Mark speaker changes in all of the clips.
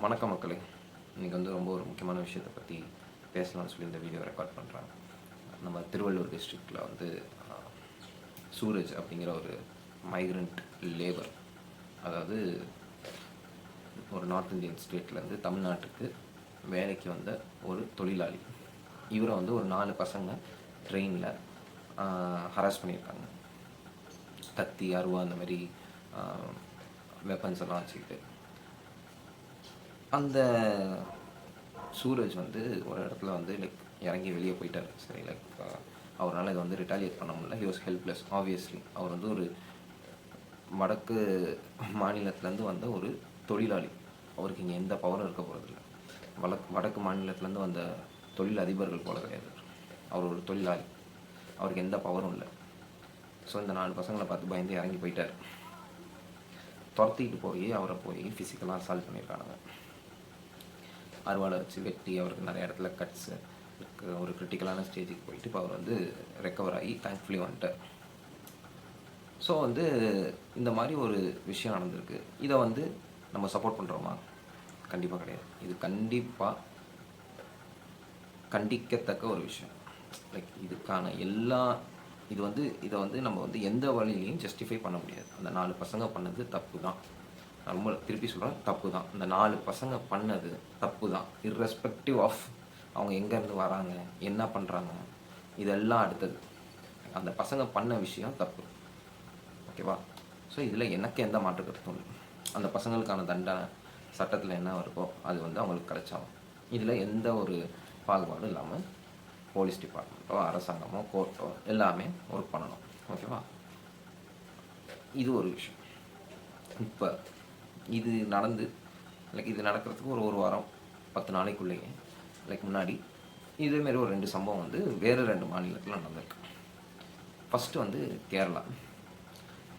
Speaker 1: வணக்கம் மக்களே. இன்றைக்கி வந்து ரொம்ப ஒரு முக்கியமான விஷயத்தை பற்றி பேசலாம்னு சொல்லி இந்த வீடியோ ரெக்கார்ட் பண்ணுறேன். நம்ம திருவள்ளூர் டிஸ்ட்ரிக்டில் வந்து சூரஜ் அப்படிங்கிற ஒரு மைக்ரண்ட் லேபர், அதாவது ஒரு நார்த் இந்தியன் ஸ்டேட்லேருந்து தமிழ்நாட்டுக்கு வேலைக்கு வந்த ஒரு தொழிலாளி. இவரை வந்து ஒரு 4 பசங்க ட்ரெயினில் ஹராஸ் பண்ணியிருக்காங்க. கத்தி, அருவா அந்த மாதிரி வெப்பன்ஸ் எல்லாம் வச்சுக்கிட்டு. அந்த சூரஜ் வந்து ஒரு இடத்துல வந்து இறங்கி வெளியே போயிட்டார். சரி, அவரால் இதை வந்து ரிட்டாலியேட் பண்ண முடியல. He was helpless. ஆப்வியஸ்லி அவர் வந்து ஒரு வடக்கு மாநிலத்திலேருந்து வந்த ஒரு தொழிலாளி. அவருக்கு இங்கே எந்த பவரும் இருக்க போகிறதில்ல. வடக்கு மாநிலத்திலேருந்து வந்த தொழில் அதிபர்கள் போல கிடையாது. அவர் ஒரு தொழிலாளி, அவருக்கு எந்த பவரும் இல்லை. ஸோ இந்த 4 பசங்களை பார்த்து பயந்து இறங்கி போயிட்டார். துரத்திக்கிட்டு போய் அவரை ஃபிசிக்கலாக அசால்ட் பண்ணியிருக்காங்க. அறுவாலை வச்சு வெட்டி அவருக்கு நிறைய இடத்துல கட்ஸு ஒரு கிரிட்டிக்கலான ஸ்டேஜுக்கு போயிட்டு இப்போ அவர் வந்து ரெக்கவர் ஆகி தேங்க்ஃபுல்லி வந்துட்டார். ஸோ வந்து இந்த மாதிரி ஒரு விஷயம் நடந்திருக்கு. இதை வந்து நம்ம சப்போர்ட் பண்ணுறோமா? கண்டிப்பாக கிடையாது. இது கண்டிப்பாக கண்டிக்கத்தக்க ஒரு விஷயம். இதுக்கான இதை வந்து நம்ம வந்து எந்த வழியிலையும் ஜஸ்டிஃபை பண்ண முடியாது. அந்த 4 பசங்க பண்ணது தப்பு தான். ரொம்ப திருப்பி சொல்கிறேன், தப்பு தான். இந்த 4 பசங்க பண்ணது தப்பு தான். இர்ரெஸ்பெக்டிவ் ஆஃப் அவங்க எங்கேருந்து வராங்க, என்ன பண்ணுறாங்க, இதெல்லாம் அடுத்தது. அந்த பசங்க பண்ண விஷயம் தப்பு. ஓகேவா? ஸோ இதில் எனக்கு எந்த மாற்று கருத்தும் இல்லை. அந்த பசங்களுக்கான தண்டனை சட்டத்தில் என்ன இருக்கோ அது வந்து அவங்களுக்கு கிடைச்சாகும். இதில் எந்த ஒரு பாகுபாடும் இல்லாமல் போலீஸ் டிபார்ட்மெண்ட்டோ அரசாங்கமோ கோர்ட்டோ எல்லாமே ஒர்க் பண்ணணும். ஓகேவா? இது ஒரு விஷயம். இப்போ இது நடக்கிறதுக்கு ஒரு வாரம் 10 நாளைக்குள்ளேயே முன்னாடி இதேமாரி ஒரு 2 சம்பவம் வந்து வேறு 2 மாநிலத்தில் நடந்திருக்கு. ஃபஸ்ட்டு வந்து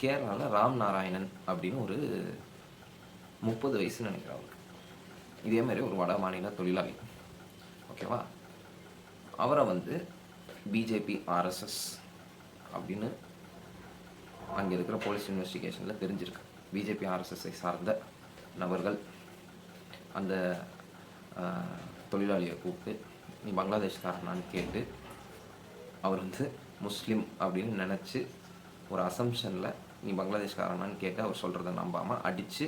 Speaker 1: கேரளாவில் ராம் நாராயணன் அப்படின்னு ஒரு 30 வயசுன்னு நினைக்கிறேன் அவருக்கு. இதேமாரி ஒரு வட மாநில தொழிலாளி. ஓகேவா? அவரை வந்து பிஜேபி ஆர்எஸ்எஸ் அப்படின்னு அங்கே இருக்கிற போலீஸ் இன்வெஸ்டிகேஷனில் தெரிஞ்சிருக்கு. பிஜேபி ஆர்எஸ்எஸ்ஐ சார்ந்த நபர்கள் அந்த தொழிலாளியை கூப்பிட்டு நீ பங்களாதேஷ்காரனான்னு கேட்டு அவர் வந்து முஸ்லீம் அப்படின்னு நினச்சி ஒரு அசம்ஷனில் நீ பங்களாதேஷ்காரனான்னு கேட்டு அவர் சொல்கிறத நம்பாமல் அடித்து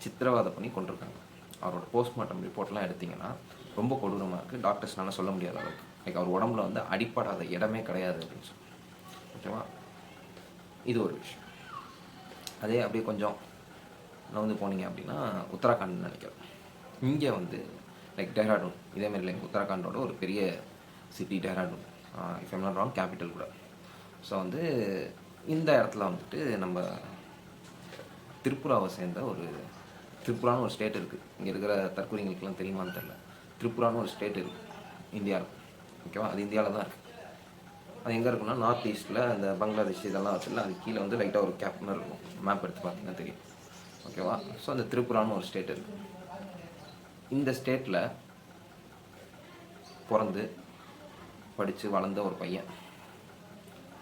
Speaker 1: சித்திரவதை பண்ணி கொண்டிருக்காங்க. அவரோட போஸ்ட்மார்ட்டம் ரிப்போர்ட்லாம் எடுத்திங்கன்னா ரொம்ப கொடூரமாக இருக்குது. டாக்டர்ஸ்னால சொல்ல முடியாத அளவுக்கு. அவர் உடம்புல வந்து அடிப்படாத இடமே கிடையாது அப்படின்னு சொல்லி. ஓகேவா? இது ஒரு விஷயம். அதே அப்படியே கொஞ்சம் வந்து போனீங்க அப்படின்னா உத்தராகண்ட் நினைக்கிறேன். இங்கே வந்து டெஹ்ராடூன் இதேமாரி உத்தராகண்டோட ஒரு பெரிய city Dehradun, if I'm not wrong capital கூட. ஸோ வந்து இந்த இடத்துல வந்துட்டு நம்ம திரிபுராவை சேர்ந்த திரிபுரான்னு ஒரு ஸ்டேட் இருக்குது. இங்கே இருக்கிற தற்கொலைகளுக்கெல்லாம் தெரியுமான்னு தெரியல. திரிபுரான்னு ஒரு ஸ்டேட் இருக்குது இந்தியாவில். ஓகேவா? அது இந்தியாவில் தான் இருக்குது. அது எங்கே இருக்குன்னா நார்த் ஈஸ்ட்டில் அந்த பங்களாதேஷ் இதெல்லாம் வச்சுல அது கீழே வந்து லைட்டாக ஒரு கேப் மாதிரி இருக்கும். மேப் எடுத்து பார்த்தீங்கன்னா தெரியும். ஓகேவா? ஸோ அந்த திரிபுரான்னு ஒரு ஸ்டேட் இருக்குது. இந்த ஸ்டேட்டில் பிறந்து படித்து வளர்ந்த ஒரு பையன்.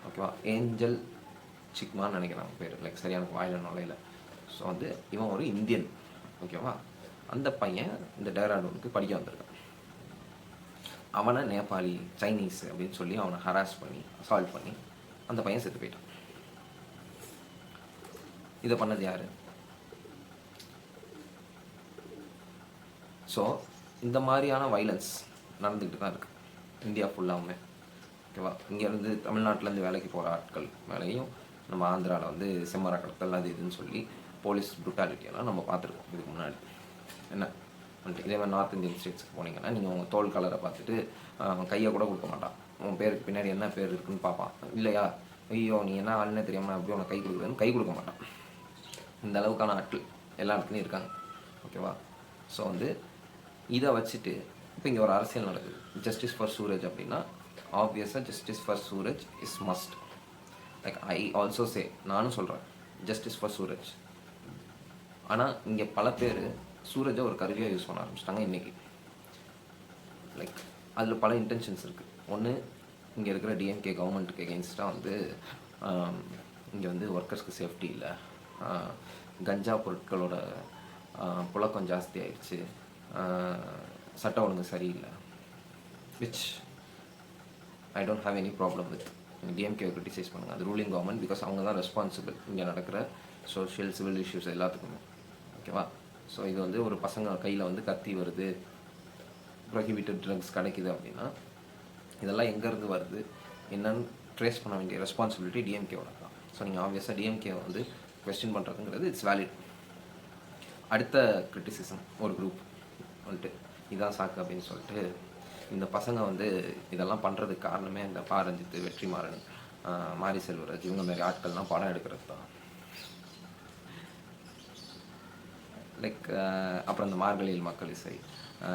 Speaker 1: ஓகேவா? ஏஞ்சல் சிக்மான்னு நினைக்கிறாங்க பேர். சரியான வாயில நுழையில. ஸோ வந்து இவன் ஒரு இந்தியன். ஓகேவா? அந்த பையன் இந்த டெஹ்ராடூனுக்கு படிக்க வந்திருக்கான். அவனை நேபாளி, சைனீஸ் அப்படின்னு சொல்லி அவனை ஹராஸ் பண்ணி அசால்ட் பண்ணி அந்த பையன் செத்து போயிட்டான். இதை பண்ணது யார்? ஸோ இந்த மாதிரியான வைலன்ஸ் நடந்துக்கிட்டு தான் இருக்குது இந்தியா ஃபுல்லாகவுமே. ஓகேவா? இங்கேருந்து தமிழ்நாட்டிலேருந்து வேலைக்கு போகிற ஆட்கள் மேலேயும் நம்ம ஆந்திராவில் வந்து செம்மர கடத்தல் அது இதுன்னு சொல்லி போலீஸ் ப்ரூட்டாலிட்டியெல்லாம் நம்ம பார்த்துருக்கோம் இதுக்கு முன்னாடி. என்ன இதே மாதிரி நார்த் இந்தியன் ஸ்டேட்ஸுக்கு போனீங்கன்னா நீங்கள் உங்கள் தோல் கலரை பார்த்துட்டு கையை கூட கொடுக்க மாட்டான். உன் பேருக்கு பின்னாடி என்ன பேர் இருக்குன்னு பார்ப்பான். இல்லையா, ஐயோ நீ என்ன ஆளுன்னே தெரியாமல் அப்படி உனக்கு கை கொடுக்குறதுன்னு கை கொடுக்க மாட்டான். இந்த அளவுக்கான ஆட்கள் எல்லா இடத்துலையும் இருக்காங்க. ஓகேவா? ஸோ வந்து இதை வச்சுட்டு இப்போ இங்கே ஒரு அரசியல் நடக்குது. ஜஸ்டிஸ் ஃபார் சூரஜ் அப்படின்னா ஆப்வியஸாக justice for Suraj is must. I also say, நானும் சொல்கிறேன் ஜஸ்டிஸ் ஃபார் சூரஜ். ஆனால் இங்கே பல பேர் சூரஜை ஒரு கருவியாக யூஸ் பண்ண ஆரம்பிச்சிட்டாங்க இன்றைக்கி. அதில் பல இன்டென்ஷன்ஸ் இருக்குது. ஒன்று, இங்கே இருக்கிற டிஎம்கே கவர்மெண்ட்டுக்கு எகென்ஸ்டாக வந்து இங்கே வந்து ஒர்க்கர்ஸ்க்கு சேஃப்டி இல்லை, கஞ்சா பொருட்களோட புழக்கம் ஜாஸ்தி ஆயிடுச்சு, சட்ட ஒழுங்கு சரியில்லை, which I don't have any problem with. DMK criticise பண்ணுங்கள், அது ரூலிங் கவர்மெண்ட், பிகாஸ் அவங்க தான் ரெஸ்பான்சிபிள் இங்கே நடக்கிற சோஷியல் சிவில் இஷ்யூஸ் எல்லாத்துக்குமே. ஓகேவா? ஸோ இது வந்து ஒரு பசங்க கையில் வந்து கத்தி வருது, ப்ரொஹிபிட்டட் ட்ரக்ஸ் கிடைக்குது அப்படின்னா இதெல்லாம் எங்கேருந்து வருது என்னன்னு ட்ரேஸ் பண்ண வேண்டிய ரெஸ்பான்சிபிலிட்டி டிஎம்கேவோட தான். ஸோ நீங்கள் ஆப்வியஸாக டிஎம்கே வந்து கொஸ்டின் பண்ணுறதுங்கிறது இட்ஸ் வேலிட். அடுத்த கிரிட்டிசிசம் ஒரு குரூப் வந்துட்டு இதான் சாக்கு அப்படின்னு சொல்லிட்டு இந்த பசங்க வந்து இதெல்லாம் பண்ணுறதுக்கு காரணமே இந்த பாரஞ்சித்து, வெற்றிமாறன், மாரி செல்வராஜ் இவங்க மாதிரி ஆட்கள்லாம் படம் எடுக்கிறது தான். லைக் அப்புறம் இந்த மார்கழியில் மக்கள் இசை,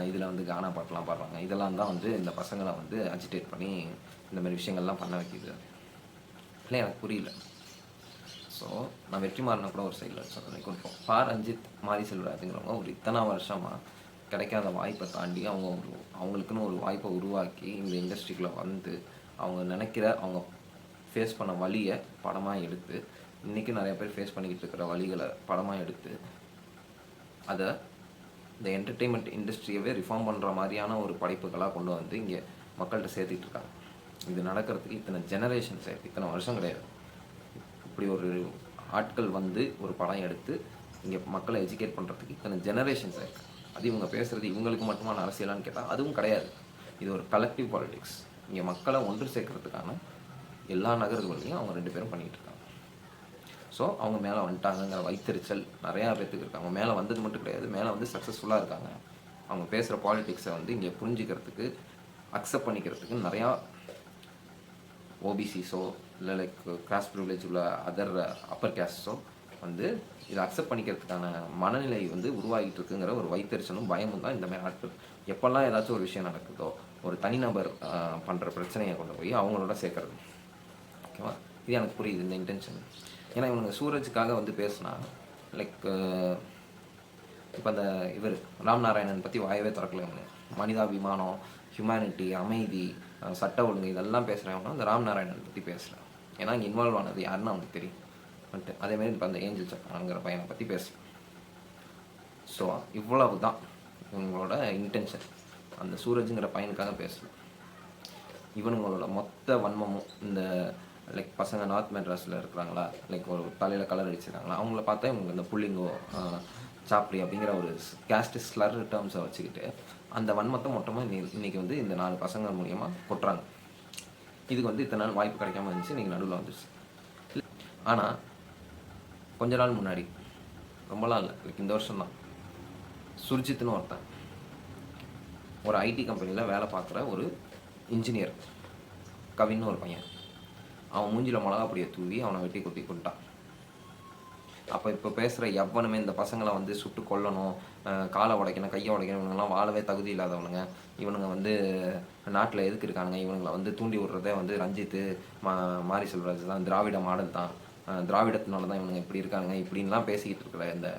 Speaker 1: இதில் வந்து கானா பாட்டெலாம் பாடுறாங்க. இதெல்லாம் தான் வந்து இந்த பசங்களை வந்து அஜிடேட் பண்ணி இந்த மாதிரி விஷயங்கள்லாம் பண்ண வைக்கிது. இல்லை எனக்கு புரியல. ஸோ நான் வெற்றிமாறனை கூட ஒரு சைடில் சொல்கிறேன். கொடுப்போம் ரஞ்சித், மாரி செல்வராஜுங்கிறவங்க ஒரு இத்தனை வருஷமாக கிடைக்காத வாய்ப்பை தாண்டி அவங்களுக்குன்னு ஒரு வாய்ப்பை உருவாக்கி இந்த இண்டஸ்ட்ரிக்குள்ளே வந்து அவங்க நினைக்கிற அவங்க ஃபேஸ் பண்ண வழியை படமாக எடுத்து, இன்றைக்கி நிறைய பேர் ஃபேஸ் பண்ணிக்கிட்டு இருக்கிற வழிகளை படமாக எடுத்து அதை இந்த என்டர்டெயின்மெண்ட் இண்டஸ்ட்ரியவே ரிஃபார்ம் பண்ணுற மாதிரியான ஒரு படைப்புகளாக கொண்டு வந்து இங்கே மக்கள்கிட்ட சேர்த்துக்கிட்டு இருக்காங்க. இது நடக்கிறதுக்கு இத்தனை ஜெனரேஷன்ஸ் ஆகிருக்கு, இத்தனை வருஷம் கிடையாது. இப்படி ஒரு ஆட்கள் வந்து ஒரு படம் எடுத்து இங்கே மக்களை எஜுகேட் பண்ணுறதுக்கு இத்தனை ஜெனரேஷன்ஸ் ஆகிருக்கு. அது இவங்க பேசுகிறது இவங்களுக்கு மட்டுமான அரசியலான்னு கேட்டால் அதுவும் கிடையாது. இது ஒரு கலெக்டிவ் பாலிடிக்ஸ். இங்கே மக்களை ஒன்று சேர்க்கறதுக்கான எல்லா நகர்களையும் அவங்க 2 பேரும் பண்ணிகிட்டு இருக்காங்க. ஸோ அவங்க மேலே வந்துட்டாங்கங்கிற வைத்தறிச்சல் நிறையா பேர்த்துக்கு இருக்காங்க. அவங்க மேலே வந்தது மட்டும் கிடையாது, மேலே வந்து சக்ஸஸ்ஃபுல்லாக இருக்காங்க. அவங்க பேசுகிற பாலிடிக்ஸை வந்து இங்கே புரிஞ்சிக்கிறதுக்கு, அக்செப்ட் பண்ணிக்கிறதுக்கு நிறையா ஓபிசிஸோ இல்லை லைக் கிராஸ் ப்ரிவிலேஜ் உள்ள அதர் அப்பர் கேஸ்டோ வந்து இதை அக்செப்ட் பண்ணிக்கிறதுக்கான மனநிலை வந்து உருவாகிட்டு இருக்குங்கிற ஒரு வைத்தறிச்சலும் பயமும் தான் இந்த மாதிரி ஆட்கள். எப்போல்லாம் ஏதாச்சும் ஒரு விஷயம் நடக்குதோ ஒரு தனிநபர் பண்ணுற பிரச்சனையை கொண்டு போய் அவங்களோட சேர்க்கறது. ஓகேவா? இது எனக்கு புரியுது இந்த இன்டென்ஷன். ஏன்னா இவனுங்க சூரஜுக்காக வந்து பேசினா லைக் இப்போ அந்த இவர் ராம்நாராயணன் பற்றி வாயவே திறக்கல. இவங்க மனிதாபிமானம், ஹியூமனிட்டி, அமைதி, சட்ட ஒழுங்கு இதெல்லாம் பேசுகிறவங்க அந்த ராம்நாராயணன் பற்றி பேசுகிறேன். ஏன்னா இங்கே இன்வால்வ் ஆனது யாருன்னு அவனுக்கு தெரியும் வந்துட்டு. அதேமாரி இப்போ அந்த ஏஞ்சல் சக்கரங்கிற பையனை பற்றி பேசுகிறேன். ஸோ இவ்வளவு தான் இவங்களோட இன்டென்ஷன். அந்த சூரஜுங்கிற பையனுக்காக பேசலாம். இவனுங்களோட மொத்த வன்மமும் இந்த லைக் பசங்க நார்த் மெட்ராஸில் இருக்கிறாங்களா, லைக் ஒரு தலையில் கலர் அடிச்சிருக்காங்களா, அவங்கள பார்த்தா இவங்க இந்த புள்ளிங்கோ, சாப்ரி அப்படிங்கிற ஒரு கேஸ்ட் ஸ்லர் டேர்ம்ஸை வச்சுக்கிட்டு அந்த வன்மத்தை மொத்தமாக இன்றைக்கி வந்து இந்த 4 பசங்க மூலியமாக கொட்டுறாங்க. இதுக்கு வந்து இத்தனை நாள் வாய்ப்பு கிடைக்காம இருந்துச்சு, நீங்கள் நடுவில் வந்துச்சு. ஆனால் கொஞ்ச நாள் முன்னாடி, ரொம்பலாம் இல்லை, லைக் இந்த வருஷம்தான், சுர்ஜித்னு ஒருத்தன் ஒரு ஐடி கம்பெனியில் வேலை பார்க்குற ஒரு இன்ஜினியர், கவின்னு ஒரு பையன், அவன் மூஞ்சியில் மிளகா பொடியை தூவி அவனை வெட்டி குத்தி கொண்டான். அப்போ இப்போ பேசுகிற எவ்வளவுமே இந்த பசங்களை வந்து சுட்டு கொல்லணும், காலை உடைக்கணும், கையை உடைக்கணும், இவனுங்கெல்லாம் வாழவே தகுதி இல்லாதவனுங்க, இவனுங்க வந்து நாட்டில் எதுக்கு இருக்கானுங்க, இவனுங்களை வந்து தூண்டி விடுறதே வந்து ரஞ்சித்து, மாரி செல்வராஜ் தான், திராவிட மாடல் தான், திராவிடத்தினால தான் இவனுங்க இப்படி இருக்கானுங்க இப்படின்லாம் பேசிக்கிட்டு இருக்கிற இந்த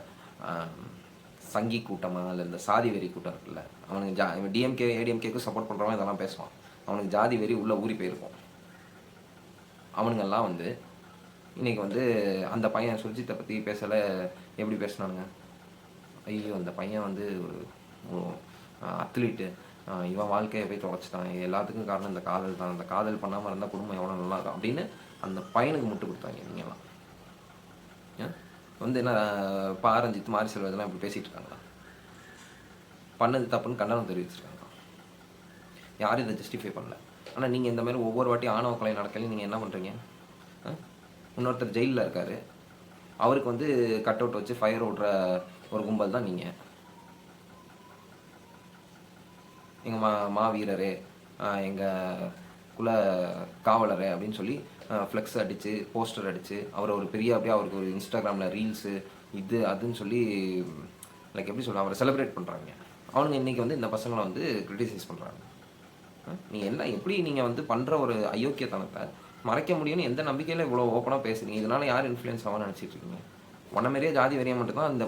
Speaker 1: சங்கி கூட்டமாக இல்லை இந்த சாதி வெறி கூட்டம் இருக்குல்ல, அவனுக்கு டிஎம்கே ஏடிஎம்கேக்கும் சப்போர்ட் பண்ணுறவன் இதெல்லாம் பேசுவான். அவனுக்கு ஜாதி வெறி உள்ளே ஊறி போயிருக்கும். அவனுங்கெல்லாம் வந்து இன்றைக்கி வந்து அந்த பையன் சுர்ஜித்தை பற்றி பேசலை, எப்படி பேசினானுங்க, ஐயோ அந்த பையன் வந்து ஒரு அத்லீட்டு, இவன் வாழ்க்கையை போய் தொலைச்சிட்டான், எல்லாத்துக்கும் காரணம் இந்த காதல் தான், அந்த காதல் பண்ணாமல் இருந்தால் குடும்பம் எவ்வளோ நல்லா இருக்கும் அப்படின்னு அந்த பையனுக்கு முட்டு கொடுத்தாங்க. நீங்கள்லாம் வந்து என்ன பாரஞ்சித், மாரி செல்வதெல்லாம் இப்படி பேசிகிட்டு இருக்காங்களா? பண்ணது தப்புன்னு கண்டனம் தெரிவிச்சிருக்காங்க. யாரும் இதை ஜஸ்டிஃபை பண்ணல. ஆனால் நீங்கள் இந்த மாதிரி ஒவ்வொரு வாட்டி ஆணவ கொலை நடக்கலையும் நீங்கள் என்ன பண்ணுறீங்க? இன்னொருத்தர் ஜெயிலில் இருக்கார், அவருக்கு வந்து கட் அவுட் வச்சு ஃபயர் விட்ற ஒரு கும்பல் தான் நீங்கள். எங்கள் மாவீரரே, எங்கள் குல காவலரே அப்படின்னு சொல்லி ஃப்ளெக்ஸ் அடித்து, போஸ்டர் அடித்து, அவரை ஒரு பெரிய அப்படியே அவருக்கு ஒரு இன்ஸ்டாகிராமில் ரீல்ஸு இது அதுன்னு சொல்லி லைக் எப்படி சொல்ல அவரை செலிப்ரேட் பண்ணுறாங்க. அவனுங்க இன்றைக்கி வந்து இந்த பசங்களை வந்து கிரிட்டிசைஸ் பண்ணுறாங்க. நீங்கள் எல்லாம் எப்படி நீங்கள் வந்து பண்ணுற ஒரு அயோக்கியத்தனத்தை மறைக்க முடியும்னு எந்த நம்பிக்கையில் இவ்வளோ ஓப்பனாக பேசுகிறீங்க? இதனால் யார் இன்ஃப்ளூயன்ஸ் ஆகான்னு நினச்சிட்டு இருக்கீங்க? உன்ன மாரியே ஜாதி வரியை மட்டும்தான் இந்த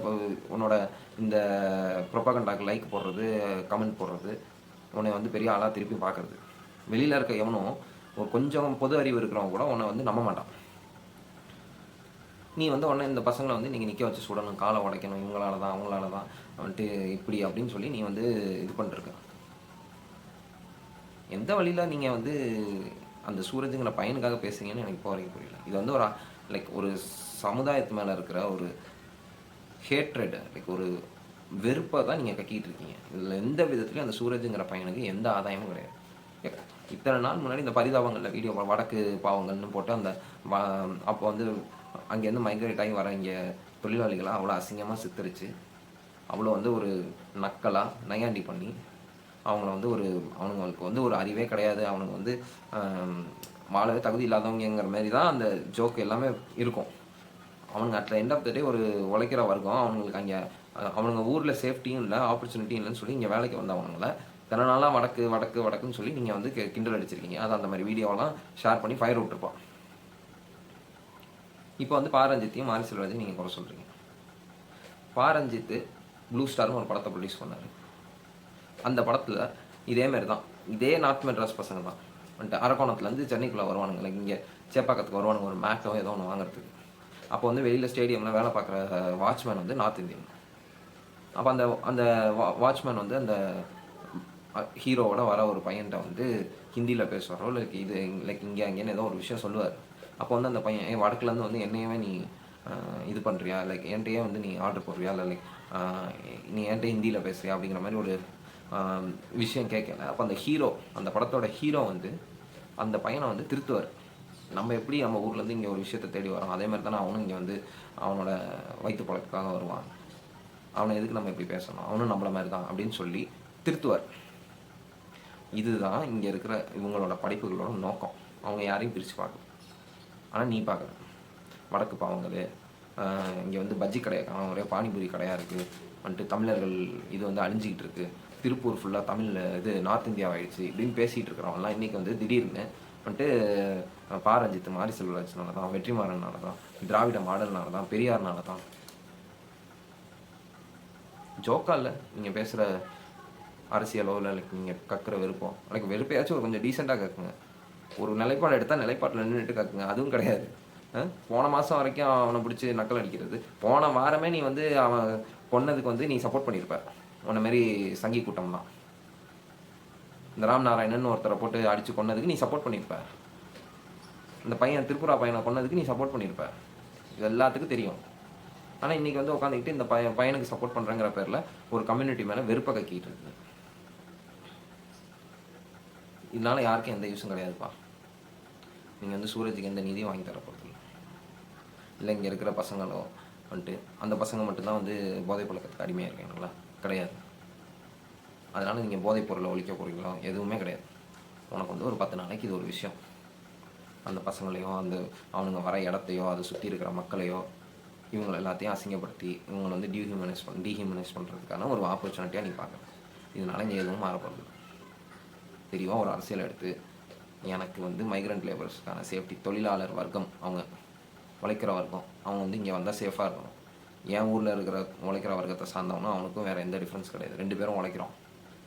Speaker 1: உன்னோட இந்த ப்ரொபகண்டாக்கு லைக் போடுறது, கமெண்ட் போடுறது, உன்னை வந்து பெரிய ஆளாக திருப்பி பார்க்குறது. வெளியில் இருக்க எவனும் ஒரு கொஞ்சம் பொது அறிவு இருக்கிறவங்க கூட உன்னை வந்து நம்ப மாட்டான். நீ வந்து உடனே இந்த பசங்களை வந்து நீங்கள் நிற்க வச்சு சுடணும், காலை உடைக்கணும், இவங்களால தான் அவங்களால தான் வந்துட்டு இப்படி அப்படின்னு சொல்லி நீ வந்து இது பண்ணிருக்க. எந்த வழியில் நீங்கள் வந்து அந்த சூரஜுங்கிற பையனுக்காக பேசுறீங்கன்னு எனக்கு இப்போ வரைக்கும் புரியல. இது வந்து ஒரு லைக் ஒரு சமுதாயத்து மேலே இருக்கிற ஒரு ஹேட்ரட், லைக் ஒரு வெறுப்பை தான் நீங்கள் கக்கிட்டு இருக்கீங்க. இதில் எந்த விதத்துலையும் அந்த சூரஜுங்கிற பையனுக்கு எந்த ஆதாயமும் கிடையாது. இத்தனை நாள் முன்னாடி இந்த பரிதாபங்களில் வீடியோ வடக்கு பாவங்கள்னு போட்டு அந்த அப்போ வந்து அங்கேருந்து மைக்ரேட் ஆகி வர இங்கே தொழிலாளிகளாக அவ்வளோ அசிங்கமாக சித்தரித்து அவ்வளோ வந்து ஒரு நக்கலாக நையாண்டி பண்ணி அவங்கள வந்து அவனுங்களுக்கு வந்து ஒரு அறிவே கிடையாது, அவனுங்க வந்து வாழவே தகுதி இல்லாதவங்கிற மாதிரி தான் அந்த ஜோக்கு எல்லாமே இருக்கும். அவனுங்க அட் எண்ட் ஆஃப் த டே ஒரு உழைக்கிற வர்க்கம், அவங்களுக்கு அங்கே அவனுங்க ஊரில் சேஃப்டியும் இல்லை, ஆப்பர்ச்சுனிட்டியும் இல்லைன்னு சொல்லி இங்கே வேலைக்கு வந்தவங்கள தின நாளாக வடக்குன்னு சொல்லி நீங்கள் வந்து கிண்டல் அடிச்சிருக்கீங்க. அது அந்த மாதிரி வீடியோலாம் ஷேர் பண்ணி ஃபயர் விட்டுருப்பான். இப்போ வந்து பாரஞ்சித்தையும் மாரி செல்வராஜையும் நீங்கள் குறை சொல்கிறீங்க. பாரஞ்சித்து ப்ளூ ஸ்டார்னு ஒரு படத்தை ப்ரொடியூஸ் பண்ணார். அந்த படத்தில் இதேமாரி தான், இதே நார்த் மெட்ராஸ் பசங்க தான் வந்துட்டு அரக்கோணத்துலேருந்து சென்னைக்குள்ளே வருவானுங்க, லைக் இங்கே சேப்பாக்கத்துக்கு வருவானுங்க ஒரு மேக்கோ ஏதோ ஒன்று வாங்குறதுக்கு. அப்போ வந்து வெளியில் ஸ்டேடியமில் வேலை பார்க்குற வாட்ச்மேன் வந்து நார்த் இந்தியன். அப்போ அந்த அந்த வாட்ச்மேன் வந்து அந்த ஹீரோவோட வர ஒரு பையன்கிட்ட வந்து ஹிந்தியில் பேசுவாரோ லைக் இங்கே அங்கேன்னு ஏதோ ஒரு விஷயம் சொல்லுவார். அப்போ வந்து அந்த பையன் வடக்குலேருந்து வந்து என்னையவே நீ இது பண்ணுறியா, லைக் என்கிட்டயே வந்து நீ ஆர்டர் போடுறியா, இல்லை லைக் நீ என்கிட்ட ஹிந்தியில் பேசுறியா அப்படிங்கிற மாதிரி ஒரு விஷயம் கேட்கல. அப்போ அந்த ஹீரோ, அந்த படத்தோட ஹீரோ வந்து அந்த பையனை வந்து திருத்துவார். நம்ம எப்படி நம்ம ஊர்லேருந்து இங்கே ஒரு விஷயத்தை தேடி வரோம், அதே மாதிரி தானே அவனும் இங்கே வந்து அவனோட வயிற்று பழக்கத்துக்காக வருவான், அவனை எதுக்கு நம்ம எப்படி பேசணும், அவனும் நம்மள மாதிரி தான் அப்படின்னு சொல்லி திருத்துவார். இதுதான் இங்கே இருக்கிற இவங்களோட படிப்புகளோட நோக்கம். அவங்க யாரையும் பிரித்து பார்க்கல, ஆனால் நீ பார்க்குற வடக்கு பாவங்களே இங்கே வந்து பஜ்ஜி கடையாக ஒரே பானிபூரி கடையாக இருக்குது வந்துட்டு தமிழர்கள் இது வந்து அழிஞ்சிக்கிட்டு இருக்குது, திருப்பூர் ஃபுல்லாக தமிழ் இது நார்த் இந்தியாவாகிடுச்சு இப்படின்னு பேசிகிட்டு இருக்கிறவங்களாம் இன்றைக்கி வந்து திடீர்னு வந்துட்டு பாரஞ்சித் மாரி செல்வராஜ்னால தான், வெற்றிமாறனால தான், திராவிட மாடல்னால தான், பெரியார்னால தான். ஜோக்கா இல்லை நீங்கள் பேசுகிற அரசியலோ இல்லை நீங்கள் கக்குற வெறுப்போம், எனக்கு வெறுப்பையாச்சும் ஒரு கொஞ்சம் டீசெண்டாக கக்குங்க. ஒரு நிலைப்பாடு எடுத்தால் நிலைப்பாட்டில் நின்றுட்டு கக்குங்க, அதுவும் கிடையாது. போன மாதம் வரைக்கும் அவனை பிடிச்சி நக்கல் அடிக்கிறது, போன வாரமே நீ வந்து அவன் கொன்னதுக்கு வந்து நீ சப்போர்ட் பண்ணியிருப்ப. உன்ன மாரி சங்கி கூட்டம் தான் இந்த ராம் நாராயணன் ஒருத்தரை போட்டு அடித்து கொன்னதுக்கு நீ சப்போர்ட் பண்ணியிருப்ப. இந்த பையன் திரிபுரா பையனை கொன்னதுக்கு நீ சப்போர்ட் பண்ணியிருப்ப. இது எல்லாத்துக்கும் தெரியும். ஆனால் இன்றைக்கி வந்து உட்காந்துக்கிட்டு இந்த பையனுக்கு சப்போர்ட் பண்ணுறங்கிற பேரில் ஒரு கம்யூனிட்டி மேலே வெறுப்பை கக்கிட்டு இருக்குது. இதனால் யாருக்கும் எந்த யூஸும் கிடையாதுப்பா. நீங்கள் வந்து சூரஜுக்கு எந்த நிதியும் வாங்கி தர போகிறது இல்லை. இங்கே இருக்கிற பசங்களோ வந்துட்டு அந்த பசங்க மட்டும்தான் வந்து போதைப் பழக்கத்துக்கு அடிமையாக இருக்காங்களா? கிடையாது. அதனால் நீங்கள் போதைப் பொருளை ஒழிக்க போகிறீங்களோ? எதுவுமே கிடையாது. உனக்கு வந்து ஒரு 10 நாளைக்கு இது ஒரு விஷயம். அந்த பசங்களையோ அந்த அவனுங்க வர இடத்தையோ அதை சுற்றி இருக்கிற மக்களையோ இவங்களை எல்லாத்தையும் அசிங்கப்படுத்தி இவங்களை வந்து டீஹியூமனைஸ் பண்ணுறதுக்கான ஒரு ஆப்பர்ச்சுனிட்டியாக நீ பார்க்குற. இதனால் இங்கே எதுவும் மாறப்படுது. தெளிவாக ஒரு அரசியல் எடுத்து எனக்கு வந்து மைக்ரண்ட் லேபர்ஸ்க்கான சேஃப்டி, தொழிலாளர் வர்க்கம், அவங்க உழைக்கிற வர்க்கம், அவங்க வந்து இங்கே வந்தால் சேஃபாக இருக்கணும். என் ஊரில் இருக்கிற உழைக்கிற வர்க்கத்தை சார்ந்தவனா அவனுக்கும் வேறு எந்த டிஃப்ரென்ஸ் கிடையாது. 2 பேரும் உழைக்கிறோம்,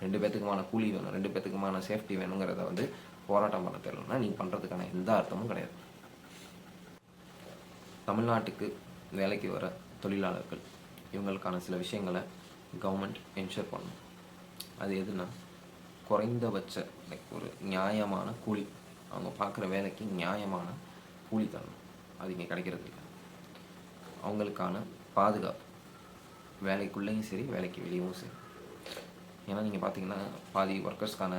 Speaker 1: 2 பேர்த்துக்குமான கூலி வேணும், 2 பேர்த்துக்குமான சேஃப்டி வேணுங்கிறத வந்து போராட்டம் பண்ண தெரியலன்னா நீ பண்ணுறதுக்கான எந்த அர்த்தமும் கிடையாது. தமிழ்நாட்டுக்கு வேலைக்கு வர தொழிலாளர்கள் இவங்களுக்கான சில விஷயங்களை கவர்மெண்ட் என்ஷூர் பண்ணணும். அது எதுனா குறைந்தபட்ச லைக் ஒரு நியாயமான கூலி, அவங்க பார்க்குற வேலைக்கு நியாயமான கூலி தரணும். அது இங்கே கிடைக்கிறது இல்லை. அவங்களுக்கான பாதுகாப்பு வேலைக்குள்ளேயும் சரி வேலைக்கு வெளியவும் சரி. ஏன்னா நீங்கள் பார்த்தீங்கன்னா பாதி ஒர்க்கர்ஸ்க்கான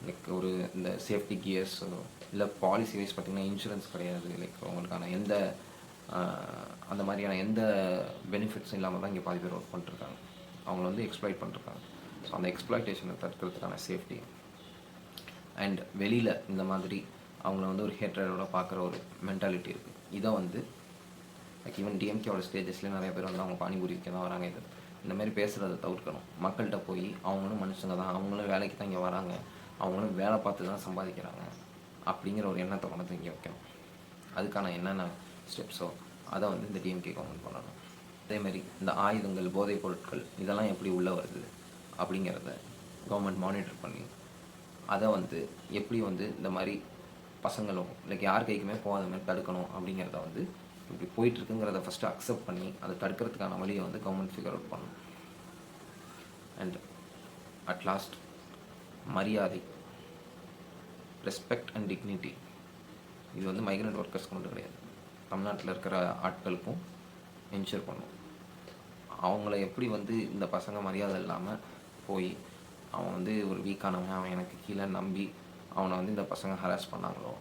Speaker 1: லைக் ஒரு இந்த சேஃப்டி கியர்ஸோ இல்லை பாலிசி வைஸ் பார்த்திங்கன்னா இன்சூரன்ஸ் கிடையாது. லைக் அவங்களுக்கான எந்த அந்த மாதிரியான எந்த பெனிஃபிட்ஸும் இல்லாமல் தான் இங்கே பாதி பேர் ஒர்க் பண்ணிட்டுருக்காங்க. அவங்கள வந்து எக்ஸ்ப்ளாய்ட் பண்ணிருக்காங்க. ஸோ அந்த எக்ஸ்ப்ளாய்டேஷனை தடுக்கிறதுக்கான சேஃப்டி அண்ட் வெளியில் இந்த மாதிரி அவங்கள வந்து ஒரு ஹேட்ரடோட பார்க்குற ஒரு மென்டாலிட்டி இருக்குது. இதை வந்து லைக் ஈவன் டிஎம்கேவோட ஸ்டேஜஸ்லேயே நிறைய பேர் வந்து அவங்க பானிபூரி விற்க தான் வராங்க. இந்த மாதிரி பேசுகிறத தவிர்க்கணும். மக்கள்கிட்ட போய் அவங்களும் மனுஷங்க தான், அவங்களும் வேலைக்கு தான் இங்கே வராங்க, அவங்களும் வேலை பார்த்து தான் சம்பாதிக்கிறாங்க அப்படிங்கிற ஒரு எண்ணத்தை கொண்டு இங்கே வைக்கணும். அதுக்கான என்னென்ன ஸ்டெப்ஸோ அதை வந்து இந்த டிஎம்கே கவர்மெண்ட் பண்ணணும். அதேமாதிரி இந்த ஆயுதங்கள், போதைப் பொருட்கள் இதெல்லாம் எப்படி உள்ளே வருது அப்படிங்கிறத கவர்மெண்ட் மானிட்டர் பண்ணி அதை வந்து எப்படி வந்து இந்த மாதிரி பசங்களும் லைக் யார் கைக்குமே போகாத மாதிரி தடுக்கணும் அப்படிங்கிறத வந்து இப்படி போயிட்டுருக்குங்கிறத ஃபஸ்ட்டு அக்செப்ட் பண்ணி அதை தடுக்கிறதுக்கான வழியை வந்து கவர்மெண்ட் ஃபிகர் அவுட் பண்ணணும். அண்ட் அட் லாஸ்ட் மரியாதை, ரெஸ்பெக்ட் அண்ட் டிக்னிட்டி, இது வந்து மைக்ரண்ட் ஒர்க்கர்ஸ்க்கு மட்டும் கிடையாது, தமிழ்நாட்டில் இருக்கிற ஆட்களுக்கும் என்ஷூர் பண்ணும். அவங்கள எப்படி வந்து இந்த பசங்க மரியாதை இல்லாமல் போய் அவன் வந்து ஒரு வீக்கானவன், அவன் எனக்கு கீழே நம்பி அவனை வந்து இந்த பசங்க ஹராஸ் பண்ணாங்களோ,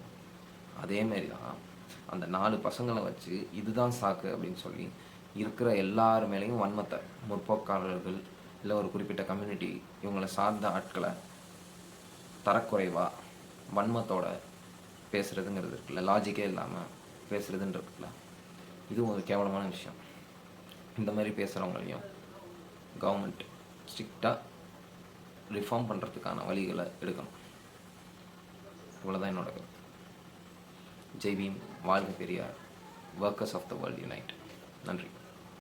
Speaker 1: அதேமாரி தான் அந்த 4 பசங்களை வச்சு இதுதான் சாக்கு அப்படின்னு சொல்லி இருக்கிற எல்லார் மேலேயும் வன்மத்தை, முற்போக்காளர்கள் இல்லை ஒரு குறிப்பிட்ட கம்யூனிட்டி இவங்களை சார்ந்த ஆட்களை தரக்குறைவாக வன்மத்தோட பேசுகிறதுங்கிறது இருக்குல்ல, லாஜிக்கே இல்லாமல் பேசுகிறதுன்னு இருக்குல்ல, இதுவும் ஒரு கேவலமான விஷயம். இந்த மாதிரி பேசுகிறவங்களையும் கவர்மெண்ட் ஸ்ட்ரிக்டாக ரிஃபார்ம் பண்ணுறதுக்கான வழிகளை எடுக்கணும். இவ்வளோதான் என்னோட கருத்து. ஜெய் பீம், வாழ்க Periyar, workers of the world unite. நன்றி.